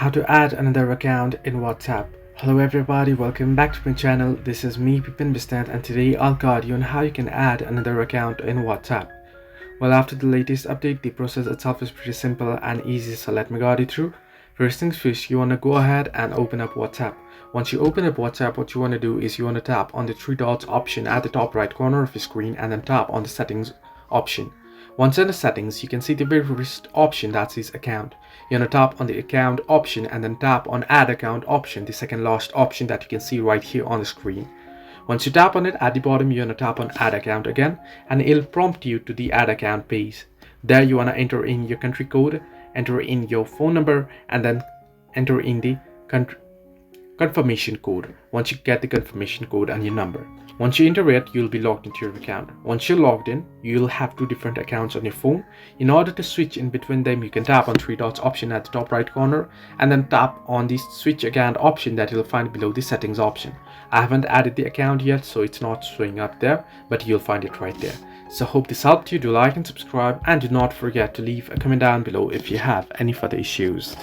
How to add another account in WhatsApp. Hello everybody, welcome back to my channel. This is me Pipin Bistant, and today I'll guide you on how you can add another account in WhatsApp. Well, after the latest update, the process itself is pretty simple and easy, so let me guide you through. First things first, you want to go ahead and open up WhatsApp. Once you open up WhatsApp, what you want to do is you want to tap on the three dots option at the top right corner of your screen and then tap on the settings option. Once in the settings, you can see the very first option that says account. You want to tap on the account option and then tap on add account option, the second last option that you can see right here on the screen. Once you tap on it, at the bottom you want to tap on add account again, and it'll prompt you to the add account page. There you want to enter in your country code, enter in your phone number, and then enter in the confirmation code. Once you get the confirmation code and your number, once you enter it, you'll be logged into your account. Once you're logged in, you'll have two different accounts on your phone. In order to switch in between them, you can tap on three dots option at the top right corner and then tap on the switch account option that you'll find below the settings option. I haven't added the account yet, so it's not showing up there, but you'll find it right there. So hope this helped you. Do like and subscribe, and do not forget to leave a comment down below if you have any further issues.